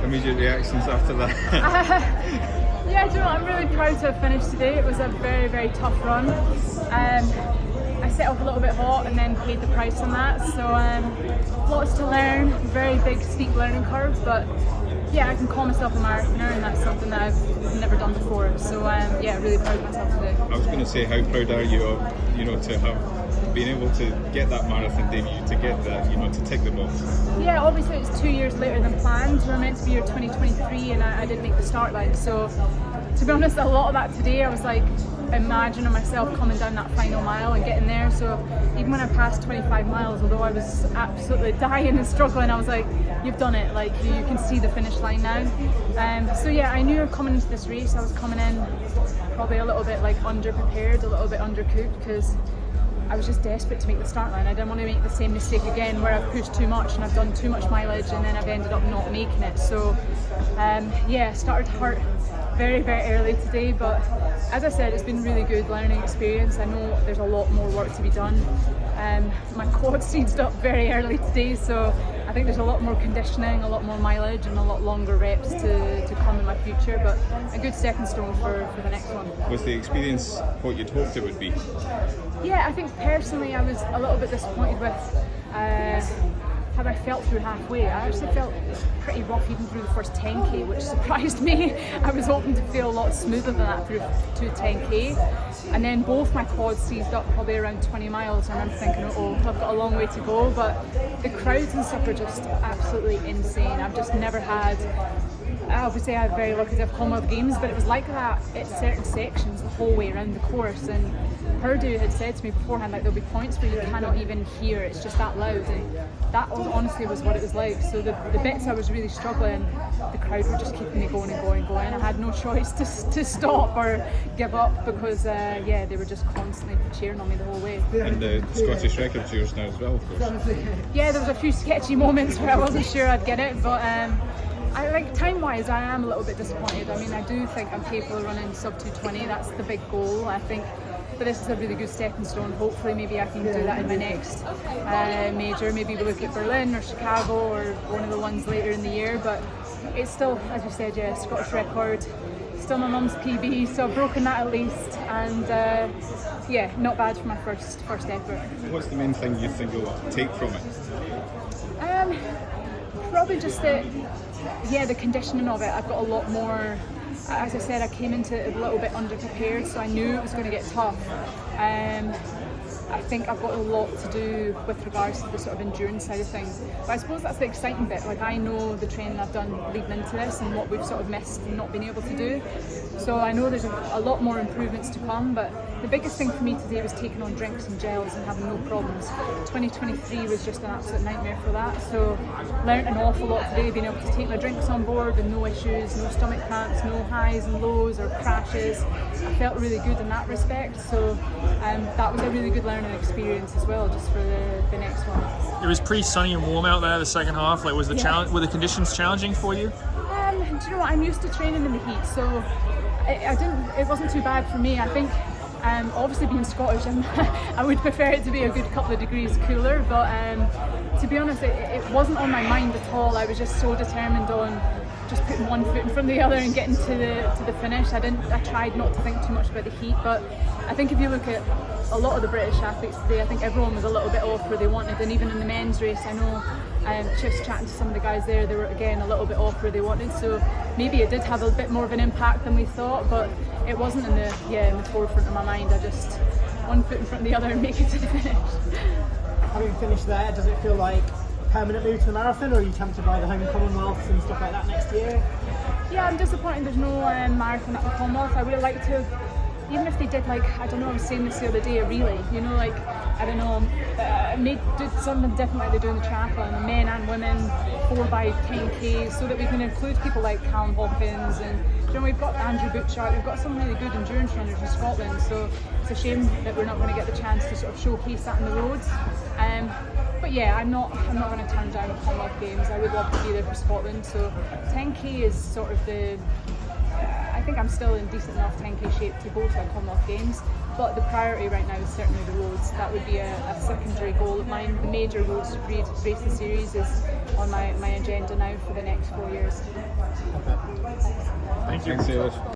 Immediate reactions after that? Yeah, do you know what? I'm really proud to have finished today. It was a very, very tough run. I set off a little bit hot and then paid the price on that. So lots to learn, very big steep learning curve, but yeah, I can call myself a marathoner, and that's something that I've never done before. So yeah, really proud of myself today. I was going to say, how proud are you of, to have been able to get that marathon debut, to get that, to tick the box? Yeah, obviously it's 2 years later than planned. We were meant to be here 2023 and I didn't make the start line. So to be honest, a lot of that today, I was like imagining myself coming down that final mile and getting there. So even when I passed 25 miles, although I was absolutely dying and struggling, I was like, you've done it, like you can see the finish line now. So yeah, I knew coming into this race I was coming in probably a little bit like underprepared, a little bit undercooked, because I was just desperate to make the start line. I didn't want to make the same mistake again where I've pushed too much and I've done too much mileage and then I've ended up not making it. So yeah, started to hurt very, very early today, but as I said, it's been really good learning experience. I know there's a lot more work to be done. My quad seized up very early today, so I think there's a lot more conditioning, a lot more mileage and a lot longer reps to come in my future, but a good stepping stone for the next one. Was the experience what you'd hoped it would be? Yeah, I think personally I was a little bit disappointed with how I felt through halfway. I actually felt pretty rough even through the first 10k, which surprised me. I was hoping to feel a lot smoother than that through to 10k. And then both my quads seized up probably around 20 miles, and I'm thinking, oh, I've got a long way to go. But the crowds and stuff are just absolutely insane. I've just never had, obviously I'm very lucky to have Commonwealth Games, but it was like that at certain sections the whole way around the course. And Purdue had said to me beforehand, like, there'll be points where you cannot even hear, it's just that loud, and that honestly was what it was like. So the bits I was really struggling, the crowd were just keeping me going and going and going. I had no choice to stop or give up, because yeah, they were just constantly cheering on me the whole way. And the Scottish record's yours now as well, of course. Yeah, there was a few sketchy moments where I wasn't sure I'd get it, but I like time-wise, I am a little bit disappointed. I mean, I do think I'm capable of running sub 220. That's the big goal, I think. But this is a really good stepping stone. Hopefully, maybe I can do that in my next major. Maybe we'll look at Berlin or Chicago or one of the ones later in the year. But it's still, as you said, yeah, Scottish record. Still my mum's PB, so I've broken that at least. And yeah, not bad for my first effort. What's the main thing you think you'll take from it? Probably just the conditioning of it. I've got a lot more. As I said, I came into it a little bit underprepared, so I knew it was going to get tough. I think I've got a lot to do with regards to the sort of endurance side of things. But I suppose that's the exciting bit. Like, I know the training I've done leading into this and what we've sort of missed and not been able to do. So I know there's a lot more improvements to come, but the biggest thing for me today was taking on drinks and gels and having no problems. 2023 was just an absolute nightmare for that. So learned an awful lot today, being able to take my drinks on board with no issues, no stomach cramps, no highs and lows or crashes. I felt really good in that respect. So that was a really good learning experience as well, just for the next one. It was pretty sunny and warm out there the second half. Like, was the challenge? Were the conditions challenging for you? Do you know what? I'm used to training in the heat, so it wasn't too bad for me. I think obviously being Scottish, I would prefer it to be a good couple of degrees cooler, but to be honest, it wasn't on my mind at all. I was just so determined on just putting one foot in front of the other and getting to the finish. I tried not to think too much about the heat, but I think if you look at a lot of the British athletes today, I think everyone was a little bit off where they wanted, and even in the men's race, I know just chatting to some of the guys there, they were again a little bit off where they wanted, so maybe it did have a bit more of an impact than we thought, but it wasn't in the forefront of my mind. I just one foot in front of the other and make it to the finish. Having finished there, does it feel like a permanent move to the marathon, or are you tempted by the home Commonwealths and stuff like that next year? Yeah, I'm disappointed there's no marathon at the Commonwealth. I would have liked to have, even if they did, like, I don't know, I was saying this the other day, a relay, you know, like, I don't know, do something different like they do in the triathlon, men and women, 4x10k, so that we can include people like Callum Hawkins, and you know, we've got Andrew Butchart, we've got some really good endurance runners in Scotland, so it's a shame that we're not going to get the chance to sort of showcase that in the roads. But yeah, I'm not going to turn down the Commonwealth Games. I would love to be there for Scotland, so 10k is sort of I think I'm still in decent enough 10k shape to go to a Commonwealth Games, but the priority right now is certainly the roads. That would be a secondary goal of mine. The major roads racing series is on my agenda now for the next 4 years. Okay. Thank you. Thanks, Eilish.